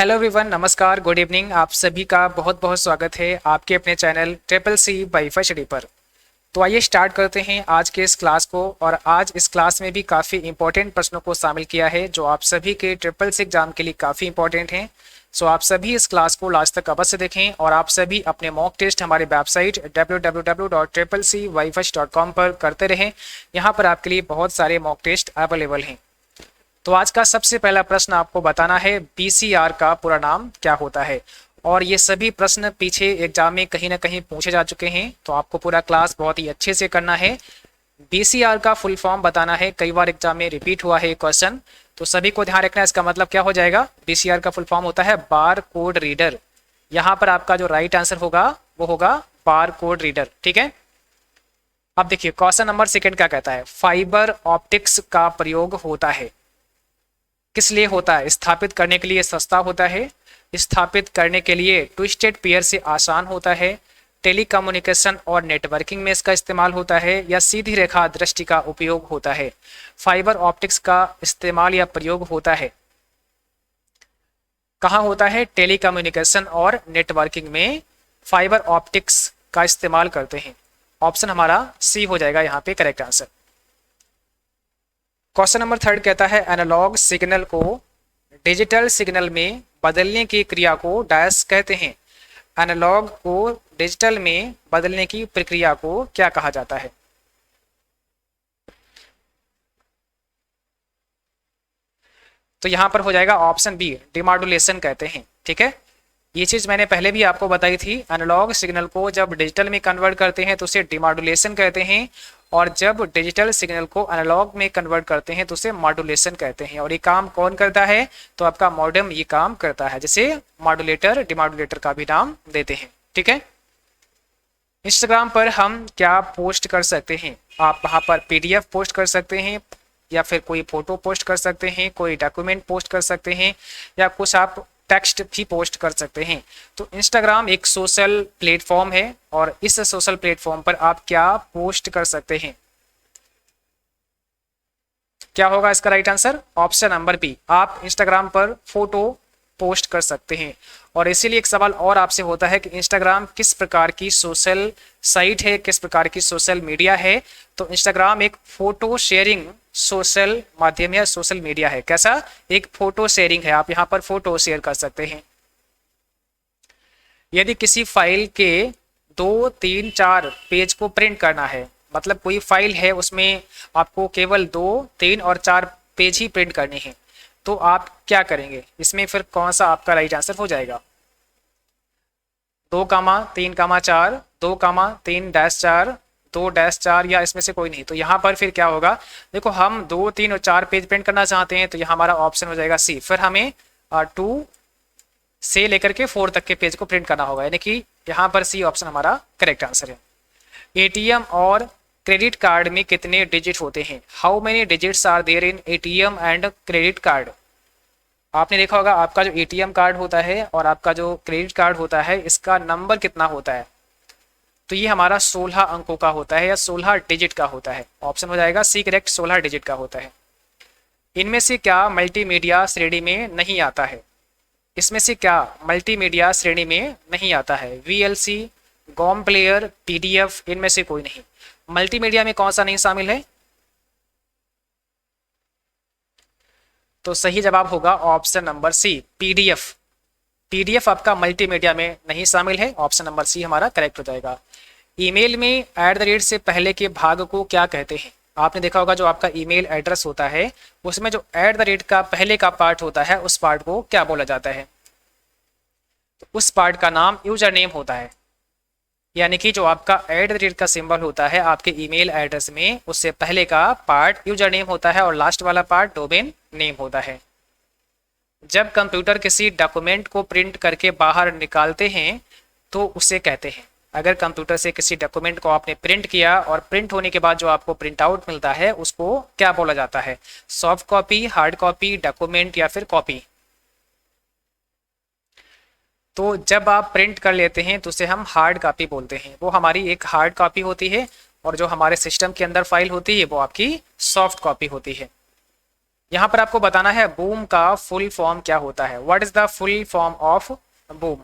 Hello everyone, नमस्कार, good evening. आप सभी का बहुत बहुत स्वागत है आपके अपने channel triple C wifi study पर। तो आइए स्टार्ट करते हैं आज के इस क्लास को। और आज इस क्लास में भी काफ़ी इंपॉर्टेंट प्रश्नों को शामिल किया है जो आप सभी के ट्रिपल सी एग्जाम के लिए काफ़ी इंपॉर्टेंट हैं। सो आप सभी इस क्लास को लास्ट तक अवश्य देखें और आप सभी अपने मॉक टेस्ट हमारे वेबसाइट www.triplec.com पर करते रहें। यहाँ पर आपके लिए बहुत सारे मॉक टेस्ट अवेलेबल हैं। तो आज का सबसे पहला प्रश्न आपको बताना है बीसीआर का पूरा नाम क्या होता है। और ये सभी प्रश्न पीछे एग्जाम में कहीं ना कहीं पूछे जा चुके हैं, तो आपको पूरा क्लास बहुत ही अच्छे से करना है। बीसीआर का फुल फॉर्म बताना है, कई बार एग्जाम में रिपीट हुआ है क्वेश्चन, तो सभी को ध्यान रखना है। इसका मतलब क्या हो जाएगा? बीसीआर का फुल फॉर्म होता है बार कोड रीडर। यहाँ पर आपका जो राइट आंसर होगा वो होगा बार कोड रीडर। ठीक है, अब देखिए क्वेश्चन नंबर सेकंड क्या कहता है। फाइबर ऑप्टिक्स का प्रयोग होता है, किस लिए होता है? स्थापित करने के लिए सस्ता होता है, स्थापित करने के लिए ट्विस्टेड पेयर से आसान होता है, टेलीकम्युनिकेशन और नेटवर्किंग में इसका इस्तेमाल होता है, या सीधी रेखा दृष्टि का उपयोग होता है। फाइबर ऑप्टिक्स का इस्तेमाल या प्रयोग होता है, कहाँ होता है? टेलीकम्युनिकेशन और नेटवर्किंग में फाइबर ऑप्टिक्स का इस्तेमाल करते हैं। ऑप्शन हमारा सी हो जाएगा यहाँ पे correct answer. Question number third कहता है एनालॉग सिग्नल को डिजिटल सिग्नल में बदलने की क्रिया को डैश कहते हैं। एनालॉग को डिजिटल में बदलने की प्रक्रिया को क्या कहा जाता है? तो यहां पर हो जाएगा ऑप्शन बी, डिमॉड्यूलेशन कहते हैं। ठीक है, ये चीज मैंने पहले भी आपको बताई थी। एनालॉग सिग्नल को जब डिजिटल में कन्वर्ट करते हैं तो उसे डिमॉड्यूलेशन कहते हैं, और जब डिजिटल सिग्नल को एनालॉग में कन्वर्ट करते हैं तो उसे मॉड्यूलेशन कहते हैं। और ये काम कौन करता है? तो आपका मॉडेम ये काम करता है, जैसे मॉड्यूलेटर डिमॉड्यूलेटर का भी नाम देते हैं। ठीक है, इंस्टाग्राम पर हम क्या पोस्ट कर सकते हैं? आप वहां पर पीडीएफ पोस्ट कर सकते हैं, या फिर कोई फोटो पोस्ट कर सकते हैं, कोई डॉक्यूमेंट पोस्ट कर सकते हैं, या कुछ आप टेक्स्ट भी पोस्ट कर सकते हैं। तो इंस्टाग्राम एक सोशल प्लेटफॉर्म है, और इस सोशल प्लेटफॉर्म पर आप क्या पोस्ट कर सकते हैं? क्या होगा इसका right answer? Option number B, आप इंस्टाग्राम पर फोटो पोस्ट कर सकते हैं। और इसीलिए एक सवाल और आपसे होता है कि इंस्टाग्राम किस प्रकार की सोशल साइट है, किस प्रकार की सोशल मीडिया है? तो इंस्टाग्राम एक फोटो शेयरिंग सोशल माध्यम या सोशल मीडिया है। कैसा? एक फोटो शेयरिंग है, आप यहाँ पर फोटो शेयर कर सकते हैं। यदि किसी फाइल के 2, 3, 4 पेज को प्रिंट करना है, मतलब कोई फाइल है उसमें आपको केवल 2, 3 और 4 पेज ही प्रिंट करने हैं, तो आप क्या करेंगे? इसमें फिर कौन सा आपका राइट आंसर हो जाएगा? 2, 3, 4, 2, 3, -4, 2-4, या इसमें से कोई नहीं? तो यहाँ पर फिर क्या होगा? देखो, हम 2, 3 और 4 पेज प्रिंट करना चाहते हैं, तो यहाँ हमारा ऑप्शन हो जाएगा सी। फिर हमें 2 से लेकर के 4 तक के पेज को प्रिंट करना होगा, यानी कि यहाँ पर सी ऑप्शन हमारा करेक्ट आंसर है। एटीएम और क्रेडिट कार्ड में कितने डिजिट होते हैं? How many digits are there in ATM and credit card? आपने देखा होगा आपका जो एटीएम कार्ड होता है और आपका जो क्रेडिट कार्ड होता है, इसका नंबर कितना होता है? तो ये हमारा 16 अंकों का होता है, या 16 डिजिट का होता है। ऑप्शन हो जाएगा सी करेक्ट, 16 डिजिट का होता है। इनमें से क्या मल्टीमीडिया श्रेणी में नहीं आता है? इसमें से क्या मल्टीमीडिया श्रेणी में नहीं आता है? वीएलसी, गॉम प्लेयर, पीडीएफ, इनमें से कोई नहीं। मल्टीमीडिया में कौन सा नहीं शामिल है? तो सही जवाब होगा option number C, PDF. PDF आपका मल्टीमीडिया में नहीं शामिल है। ऑप्शन नंबर सी हमारा करेक्ट हो जाएगा। ईमेल में @ से पहले के भाग को क्या कहते हैं? आपने देखा होगा जो आपका ईमेल एड्रेस होता है उसमें जो @ का पहले का पार्ट होता है, उस पार्ट को क्या बोला जाता है? तो उस पार्ट का नाम यूजर नेम होता है। यानी कि जो आपका @ का सिंबल होता है आपके ईमेल एड्रेस में, उससे पहले का पार्ट यूजर नेम होता है और लास्ट वाला पार्ट डोमेन नेम होता है। जब कंप्यूटर किसी डॉक्यूमेंट को प्रिंट करके बाहर निकालते हैं तो उसे कहते हैं, अगर कंप्यूटर से किसी डॉक्यूमेंट को आपने प्रिंट किया और प्रिंट होने के बाद जो आपको प्रिंट आउट मिलता है उसको क्या बोला जाता है? Soft copy, hard copy, document, या फिर कॉपी? तो जब आप प्रिंट कर लेते हैं तो उसे हम हार्ड कॉपी बोलते हैं। वो हमारी एक हार्ड कॉपी होती है, और जो हमारे सिस्टम के अंदर फाइल होती है वो आपकी सॉफ्ट कॉपी होती है। यहाँ पर आपको बताना है बूम का फुल फॉर्म क्या होता है। What is the full form of boom?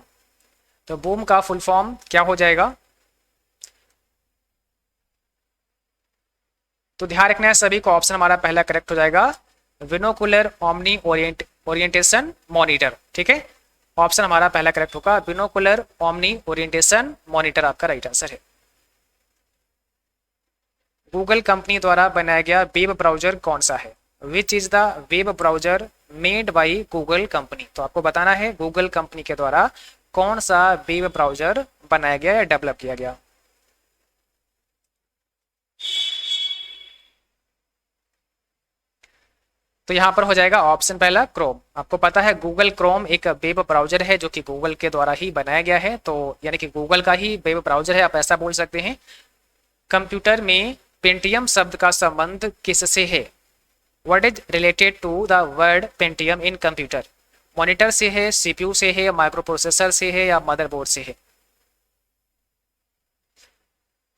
तो बूम का फुल फॉर्म क्या हो जाएगा? तो ध्यान रखना है सभी को, ऑप्शन हमारा पहला करेक्ट हो जाएगा, बिनोकुलर ओमनी ओरिएंटेशन मॉनिटर। ठीक है, ऑप्शन हमारा पहला करेक्ट होगा, बिनोकुलर ओमनी ओरिएंटेशन मॉनिटर आपका राइट आंसर है। गूगल कंपनी द्वारा बनाया गया वेब ब्राउजर कौन सा है? Which is the web browser made by Google company? तो आपको बताना है गूगल कंपनी के द्वारा कौन सा वेब ब्राउजर बनाया गया या डेवलप किया गया। तो यहां पर हो जाएगा ऑप्शन पहला क्रोम। आपको पता है गूगल क्रोम एक वेब ब्राउजर है जो कि गूगल के द्वारा ही बनाया गया है, तो यानी कि गूगल का ही वेब ब्राउजर है, आप ऐसा बोल सकते हैं। कंप्यूटर में पेंटियम शब्द का संबंध किससे है? What is related to the word Pentium in computer? Monitor से है, सीपीयू से है, माइक्रो प्रोसेसर से है या मदरबोर्ड से है?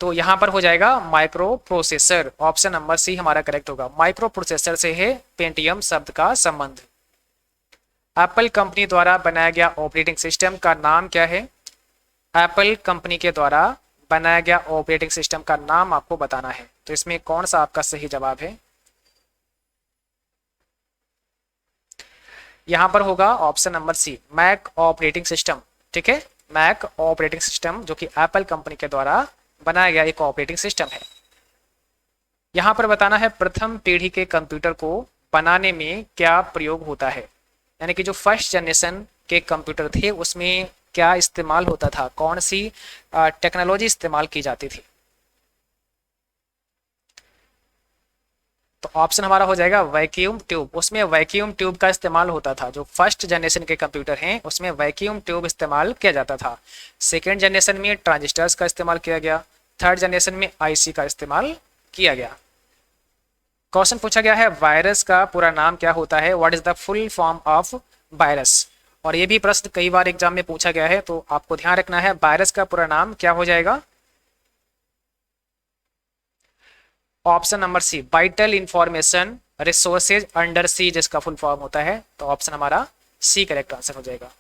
तो यहां पर हो जाएगा micro processor, option number C हमारा करेक्ट होगा। माइक्रो प्रोसेसर से है पेंटियम शब्द का संबंध। एप्पल कंपनी द्वारा बनाया गया ऑपरेटिंग सिस्टम का नाम क्या है? एप्पल कंपनी के द्वारा बनाया गया ऑपरेटिंग सिस्टम का नाम आपको बताना है। तो इसमें कौन सा आपका सही जवाब है? यहां पर होगा option number C, Mac operating system. ठीक है, मैक ऑपरेटिंग सिस्टम जो कि एप्पल कंपनी के द्वारा बनाया गया एक ऑपरेटिंग सिस्टम है। यहां पर बताना है प्रथम पीढ़ी के कंप्यूटर को बनाने में क्या प्रयोग होता है, यानी कि जो फर्स्ट जनरेशन के कंप्यूटर थे उसमें क्या इस्तेमाल होता था, कौन सी टेक्नोलॉजी इस्तेमाल की जाती थी? तो ऑप्शन हमारा हो जाएगा वैक्यूम ट्यूब। उसमें वैक्यूम ट्यूब का इस्तेमाल होता था। जो फर्स्ट जनरेशन के कंप्यूटर हैं उसमें वैक्यूम ट्यूब इस्तेमाल किया जाता था। सेकेंड जनरेशन में ट्रांजिस्टर्स का इस्तेमाल किया गया। थर्ड जनरेशन में आईसी का इस्तेमाल किया गया। क्वेश्चन पूछा गया है वायरस का पूरा नाम क्या होता है? What is the full form of virus? और ये भी प्रश्न कई बार एग्जाम में पूछा गया है, तो आपको ध्यान रखना है वायरस का पूरा नाम क्या हो जाएगा। Option number C, vital information resources under C जिसका फुल फॉर्म होता है। तो ऑप्शन हमारा सी करेक्ट आंसर हो जाएगा।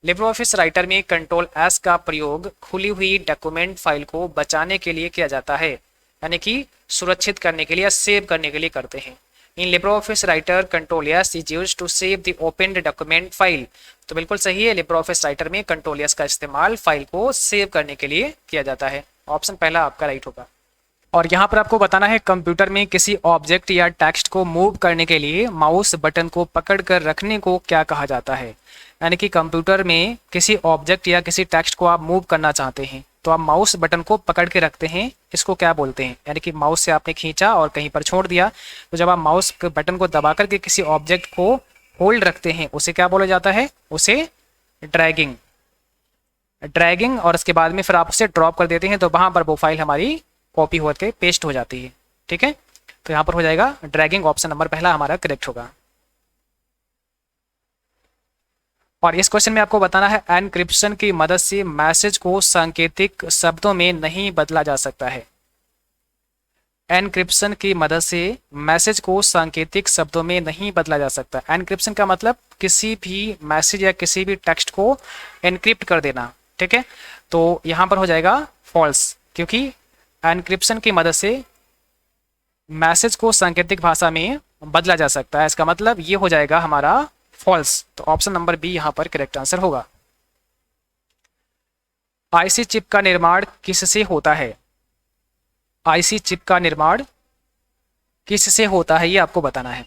लिब्रे ऑफिस राइटर में कंट्रोल एस का प्रयोग खुली हुई डॉक्यूमेंट फाइल को बचाने के लिए किया जाता है, यानी कि सुरक्षित करने के लिए या सेव करने के लिए करते हैं। In LibreOffice Writer control S is used to save the opened document file. तो बिल्कुल सही है, लिब्रे ऑफिस राइटर में कंट्रोल एस का इस्तेमाल फाइल को सेव करने के लिए किया जाता है। ऑप्शन पहला आपका राइट होगा। और यहाँ पर आपको बताना है कंप्यूटर में किसी ऑब्जेक्ट या टेक्स्ट को मूव करने के लिए माउस बटन को पकड़कर रखने को क्या कहा जाता है? यानी कि कंप्यूटर में किसी ऑब्जेक्ट या किसी टेक्स्ट को आप मूव करना चाहते हैं तो आप माउस बटन को पकड़ के रखते हैं, इसको क्या बोलते हैं? यानी कि माउस से आपने खींचा और कहीं पर छोड़ दिया, तो जब आप माउस बटन को दबा करके किसी ऑब्जेक्ट को होल्ड रखते हैं उसे क्या बोला जाता है? उसे ड्रैगिंग। ड्रैगिंग, और उसके बाद में फिर आप उसे ड्रॉप कर देते हैं तो वहां पर वो फाइल हमारी कॉपी होकर पेस्ट हो जाती है। ठीक है, तो यहाँ पर हो जाएगा ड्रैगिंग, ऑप्शन नंबर पहला हमारा करेक्ट होगा। और इस क्वेश्चन में आपको बताना है एनक्रिप्शन की मदद से मैसेज को सांकेतिक शब्दों में नहीं बदला जा सकता है। एनक्रिप्शन की मदद से मैसेज को सांकेतिक शब्दों में नहीं बदला जा सकता। एनक्रिप्शन का मतलब किसी भी मैसेज या किसी भी टेक्स्ट को एनक्रिप्ट कर देना। ठीक है, तो यहाँ पर हो जाएगा फॉल्स, क्योंकि एनक्रिप्शन की मदद से मैसेज को सांकेतिक भाषा में बदला जा सकता है। इसका मतलब ये हो जाएगा हमारा फॉल्स। तो ऑप्शन नंबर बी यहां पर करेक्ट आंसर होगा। आईसी चिप का निर्माण किससे होता है? आईसी चिप का निर्माण किससे होता है ये आपको बताना है।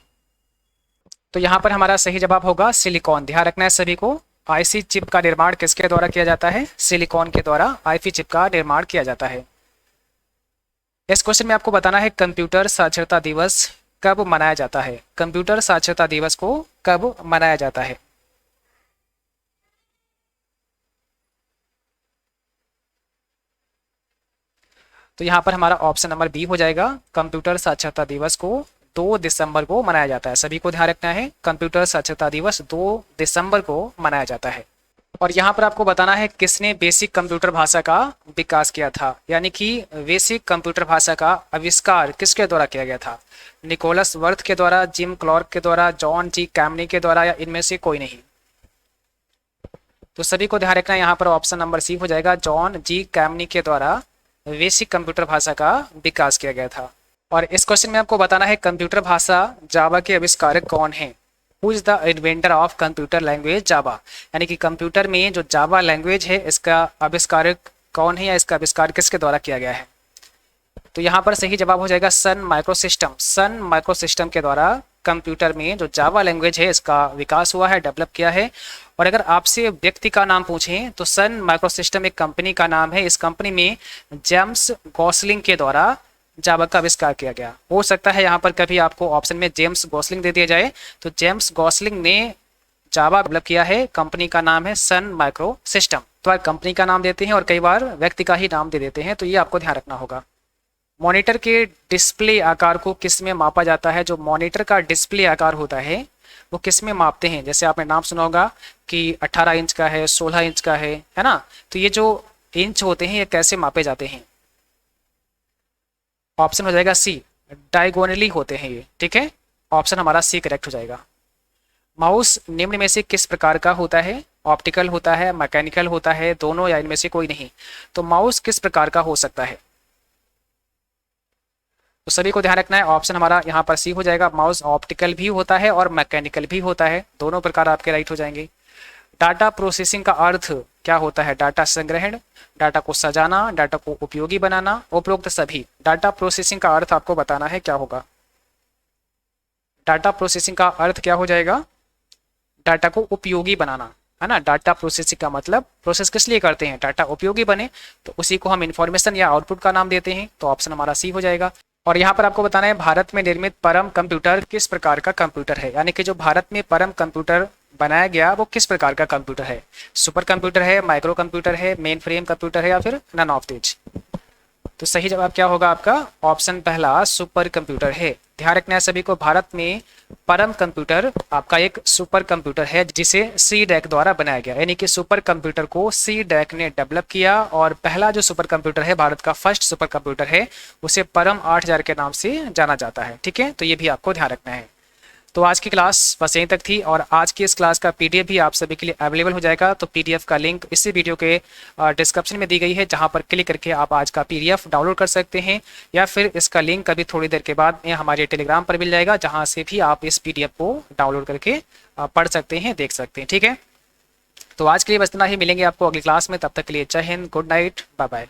तो यहां पर हमारा सही जवाब होगा सिलिकॉन। ध्यान रखना है सभी को, आईसी चिप का निर्माण किसके द्वारा किया जाता है? सिलिकॉन के द्वारा आईसी चिप का निर्माण किया जाता है। इस क्वेश्चन में आपको बताना है कंप्यूटर साक्षरता दिवस कब मनाया जाता है? कंप्यूटर साक्षरता दिवस को कब मनाया जाता है? तो यहां पर हमारा ऑप्शन नंबर बी हो जाएगा। कंप्यूटर साक्षरता दिवस को 2 दिसंबर को मनाया जाता है। सभी को ध्यान रखना है, कंप्यूटर साक्षरता दिवस 2 दिसंबर को मनाया जाता है। और यहाँ पर आपको बताना है किसने बेसिक कंप्यूटर भाषा का विकास किया था, यानी कि बेसिक कंप्यूटर भाषा का आविष्कार किसके द्वारा किया गया था। निकोलस वर्थ के द्वारा, जिम क्लार्क के द्वारा, जॉन जी कैमनी के द्वारा, या इनमें से कोई नहीं। तो सभी को ध्यान रखना, यहाँ पर ऑप्शन नंबर सी हो जाएगा, जॉन जी कैमनी के द्वारा बेसिक कंप्यूटर भाषा का विकास किया गया था। और इस क्वेश्चन में आपको बताना है कंप्यूटर भाषा जावा के आविष्कारक कौन है। Who is the inventor of computer language जावा, यानी कि कंप्यूटर में जो जावा लैंग्वेज है इसका आविष्कारक कौन है, या इसका आविष्कार किसके द्वारा किया गया है। तो यहाँ पर सही जवाब हो जाएगा सन माइक्रोसिस्टम। सन माइक्रोसिस्टम के द्वारा कंप्यूटर में जो जावा लैंग्वेज है इसका विकास हुआ है, डेवलप किया है। और अगर आपसे व्यक्ति का नाम पूछें तो सन माइक्रोसिस्टम एक कंपनी का नाम है। इस कंपनी में जेम्स गॉसलिंग के द्वारा जावा का आविष्कार किया गया। हो सकता है यहाँ पर कभी आपको ऑप्शन में जेम्स गॉसलिंग दे दिया जाए, तो जेम्स गॉसलिंग ने जावा डेवलप किया है, कंपनी का नाम है सन माइक्रो सिस्टम। तो कंपनी का नाम देते हैं और कई बार व्यक्ति का ही नाम दे देते हैं, तो ये आपको ध्यान रखना होगा। मॉनिटर के डिस्प्ले आकार को किस में मापा जाता है। जो मॉनिटर का डिस्प्ले आकार होता है वो किस में मापते हैं। जैसे आपने नाम सुना होगा कि 18 इंच का है, 16 इंच का है ना। तो ये जो इंच होते हैं ये कैसे मापे जाते हैं। ऑप्शन हो जाएगा सी, डायगोनली होते हैं ये, ठीक है। ऑप्शन हमारा सी करेक्ट हो जाएगा। माउस निम्न में से किस प्रकार का होता है। ऑप्टिकल होता है, मैकेनिकल होता है, दोनों, या इनमें से कोई नहीं। तो माउस किस प्रकार का हो सकता है। तो सभी को ध्यान रखना है, ऑप्शन हमारा यहाँ पर सी हो जाएगा। माउस ऑप्टिकल भी होता है और मैकेनिकल भी होता है, दोनों प्रकार आपके राइट हो जाएंगे। डाटा प्रोसेसिंग का अर्थ क्या होता है। डाटा संग्रहण, डाटा को सजाना, डाटा को उपयोगी बनाना, उपरोक्त सभी। डाटा प्रोसेसिंग का अर्थ आपको बताना है क्या होगा। डाटा प्रोसेसिंग का अर्थ क्या हो जाएगा। डाटा को उपयोगी बनाना, है ना। डाटा प्रोसेसिंग का मतलब प्रोसेस किस लिए करते हैं, डाटा उपयोगी बने, तो उसी को हम इंफॉर्मेशन या आउटपुट का नाम देते हैं। तो ऑप्शन हमारा सी हो जाएगा। और यहाँ पर आपको बताना है भारत में निर्मित परम कंप्यूटर किस प्रकार का कंप्यूटर है, यानी कि जो भारत में परम कंप्यूटर बनाया गया वो किस प्रकार का कंप्यूटर है। सुपर कंप्यूटर है, माइक्रो कंप्यूटर है, मेन फ्रेम कंप्यूटर है, या फिर नन ऑफ दीज। तो सही जवाब क्या होगा आपका, ऑप्शन पहला सुपर कंप्यूटर है। ध्यान रखना है सभी को, भारत में परम कंप्यूटर आपका एक सुपर कंप्यूटर है जिसे सी डैक द्वारा बनाया गया, यानी कि सुपर कंप्यूटर को सी डैक ने डेवलप किया। और पहला जो सुपर कंप्यूटर है, भारत का फर्स्ट सुपर कंप्यूटर है, उसे परम 8000 के नाम से जाना जाता है, ठीक है। तो ये भी आपको ध्यान रखना है। तो आज की क्लास बस यहीं तक थी, और आज की इस क्लास का पीडीएफ भी आप सभी के लिए अवेलेबल हो जाएगा। तो पीडीएफ का लिंक इसी वीडियो के डिस्क्रिप्शन में दी गई है, जहां पर क्लिक करके आप आज का पीडीएफ डाउनलोड कर सकते हैं, या फिर इसका लिंक अभी थोड़ी देर के बाद हमारे टेलीग्राम पर मिल जाएगा, जहां से भी आप इस पीडीएफ को डाउनलोड करके पढ़ सकते हैं, देख सकते हैं, ठीक है। तो आज के लिए बस इतना ही, मिलेंगे आपको अगली क्लास में। तब तक के लिए जय हिंद, गुड नाइट, बाय बाय।